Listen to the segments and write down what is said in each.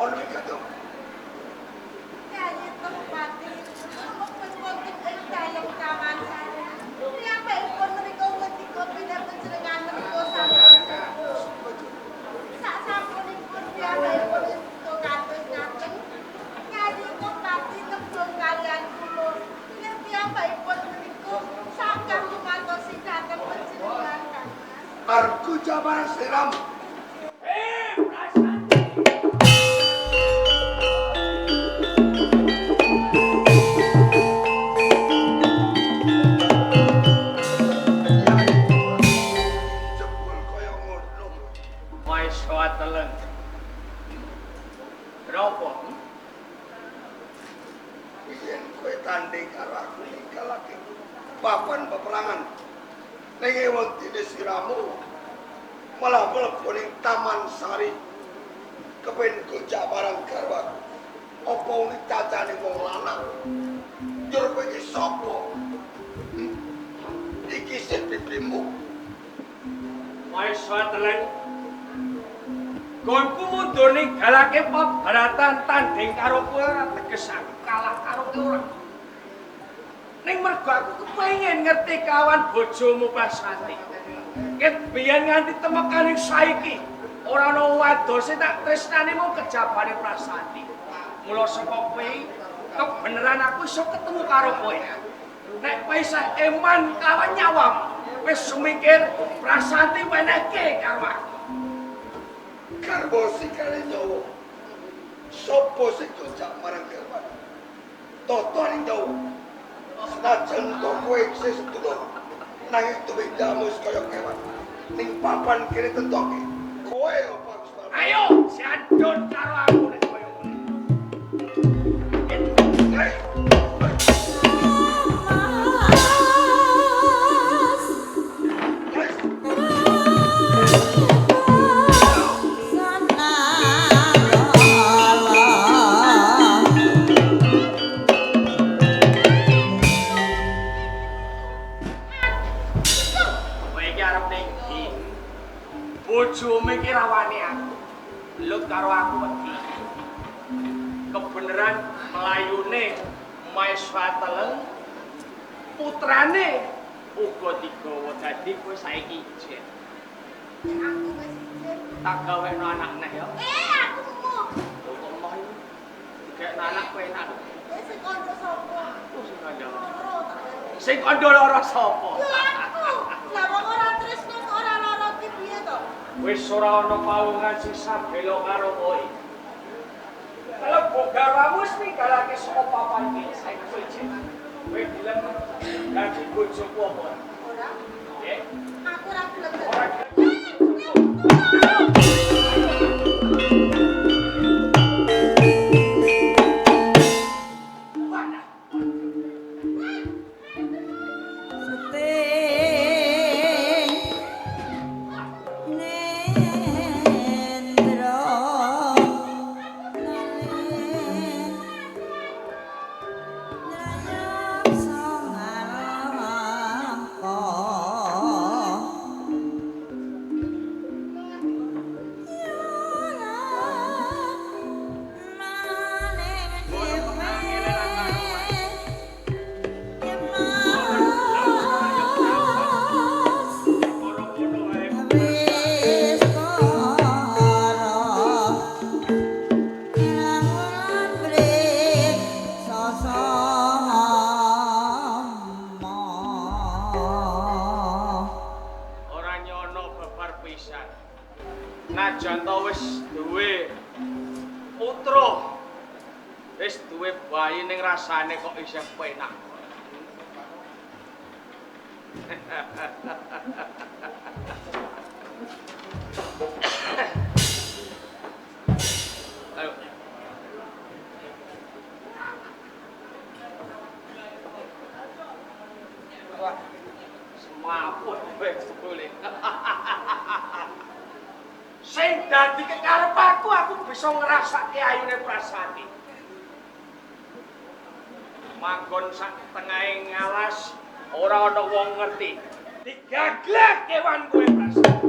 Ono iki to. Kayi tempati. Mengkon-kon ing dalem kawan saya. Piyambakipun menika ngendika pinaken jenengan menika sampun sepuh. Sak sampunipun piyambakipun ngendika kados ngaten. Kayi tempati tembung kalian kula. Yen piyambakipun menika saged lumantosi dhateng panjenengan Kang. Arku jaman siram. Papan peperangan ning wektu siramu malah mlebu ning Taman Sari kepen gojak barang garwa apa wong cacane wong lanang njur kowe iki sapa iki sing pipimu Maeswa teleng gonku mundur ning galake pabaratan tanding karo kowe ora teges aku kalah karo kowe ora ning mergo aku kepengin ngerti kawan bojomu Prasati. Ket biyen nganti temekaning saiki ora ana wadose tak tresnani mung kejabane Prasati. Mula saka kowe kebeneran aku iso ketemu karo kowe. Nek kowe isih eman kawan nyawam, wis semikir Prasati wenehke karo aku. Karbo sikale nyawa. Sopo sing gojak marang garwa? Toto ning nyawa. Senajan to kowe isih sedulur nanging tuwih damus kaya kewan ning papan kene tentoke kowe apa ayo siandun karo aku nek koyo ngene bojomu iki rawani aku. Lut karo aku wedi. Kebeneran melayune Maeswa Teleng putrane uga digawa dadi kowe saiki ijen. Aku wis ijen. Tak gawekno anak neh ya. Aku mau. Kok omah iki gek anak kowe enak. Sing kanca sapa? Sing kandha. Loro tak kene. Sing kandha lara sapa? Ya aku. Lah wong ora tresno kok ora lara ki piye to? Wis ora ana pawungan sisa bela karo kowe. Kalau bogarwamu wis ninggalake saka papan iki saiki kowe ijen. Kowe gelem dadi bojoku apa? Ora. Nggih. Aku ora gelem. Ora najan to wis duwe putra wis duwe bayi ning rasane kok isih penak. Ayo. Wah, semaput wis boleh. Sing dadi kekarepku aku bisa ngrasake ayune Prasati. Manggon sak tengahing ngalas ora ana wong ngerti. Digaglek kewan kowe Prasati.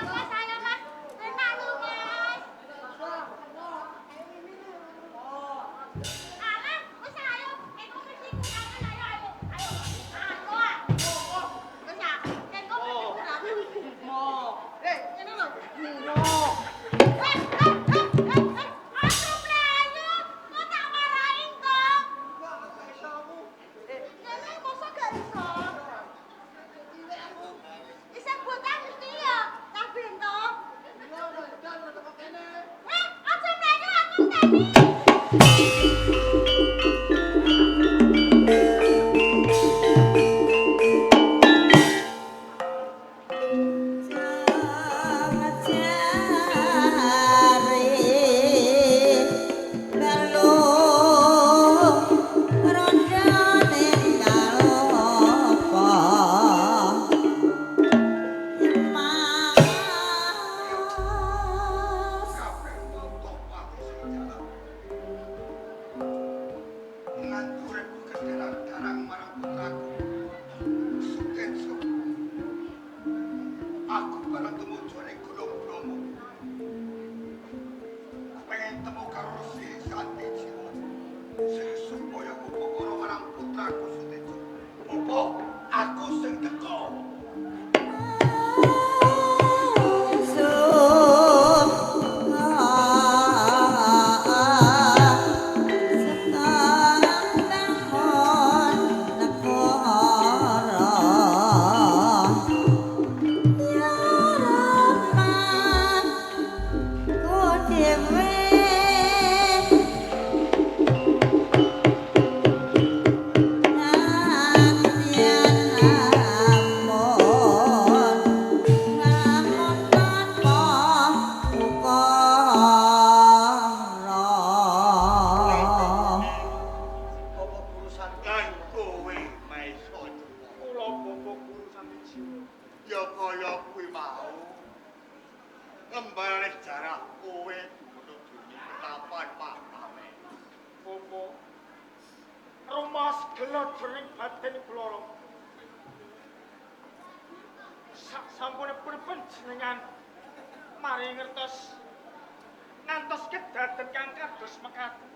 Mas ayo Mas. Enak lu Mas. Alah, wis ayo. Engko mesti kurangan ayo ayo. Ayo. Ayo ah. Wis ah. Engko mesti kurangan. Mo. Ngene lho. Mo. Aku mlayu. Kok tak marahi kok. Ngene mosok gak iso. Isa buatan mesti ya. Tak bento. Aja mlayu aku tadi. Kabeh nutup pati sing jalan. Ngandurku kedarang-darang marang putraku. Sukenso. Aku bareng tumuju ning Gunung Bromo. Pengen temu karo si Santi Jiwa. Sing supaya upakara marang putraku Sutejo. Apa aku sing teko? Lan kowe maesa Kula Bapak Guru Santi Jiwa. ya kaya kuwi mau. Lembarane sejarah kowe menuju petapan makame. Bapak. Rumas gelo jering batin kula. Sak sampunipun panjenengan mari ngertos ngantos kedaden kang kados mekaten.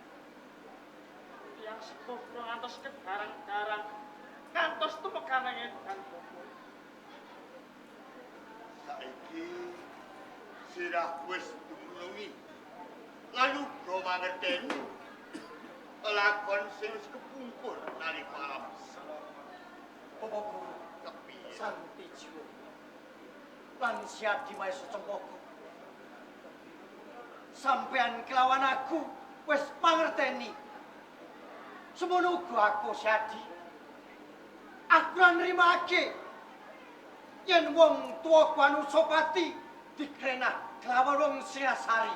Yang sepuh ngantos kedarang-darang ngantos tumekaning edan Bapak. Saiki sirah wis dumulungi. Lan uga mangerteni lakon sing wis kepungkur nalika alam Bapak Guru kepiye. Santi Jiwa lan Siadi Maesa Cempaka. Sampean kelawan aku wis mangerteni. Semono uga aku Siadi. Aku ora nrimake yen wong tuwa Anusapati dikrenah kelawan wong Singasari.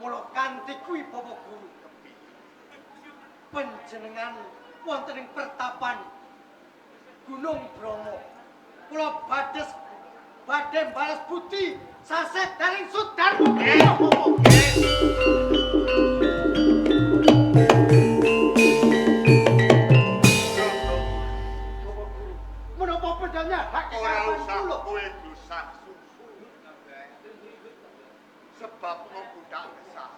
Mula kanthi kuwi Bapak Guru panjenengan wonten ing pertapan Gunung Bromo. Kula badhe balas budi saset daring Sudarmo. Menapa pedangnya hak Ora kekapan usah kula. kowe dosa susu. Sebab membudak kesah.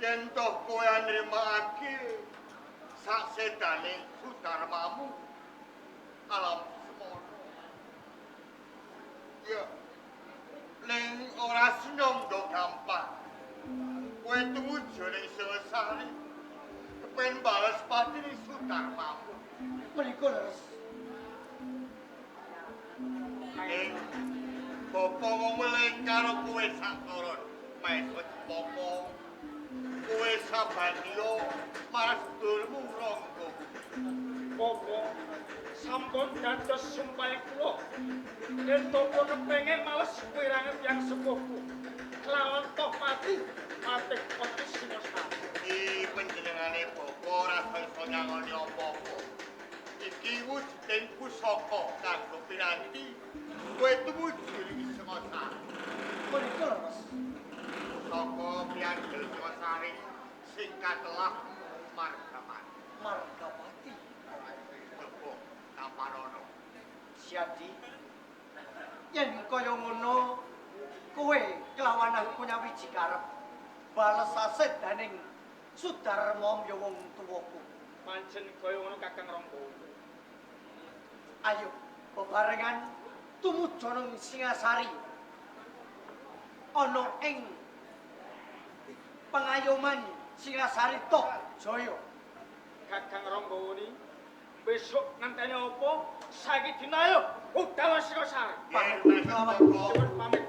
Yen toh kowe nrimakake sak sedane Sudarmamu alam semono. Ya, ning ora senyum do gampang. Kowe tumuju ning Singasari. Kepen balas patine Sudarmamu. Menika leres. Ning bapa ngomong karo kowe sak turun. Maesa Cempaka. Kowe sabanyo marang sedulurmu Rangga. Bapak sampun dados sumpah kula. Yen toko kepengin males wirangan yang sepuhku. Kelawan toh mati pati Singasari. Iki panjenengane bapa ora iso nyangoni apa-apa. Iki wujuding pusaka kanggo piranti kowe tumuju ing Singasari. Menika leres. Saka Prianggel Singasari sing katelah Margamati. Margapati. Tepuk Taparono. Siadi yen kaya ngono kowe kelawan aku nyawiji karep bales sasedaning Sudarma ya wong tuwaku. Pancen kaya ngono Kakang Ranggana. Ayo bebarengan tumuju nang Singasari. Ana ing pengayoman Singasari Tok Jaya. Kakang Ranggana besok ngenteni apa? Saiki dina ayo budal Singasari. Pamit.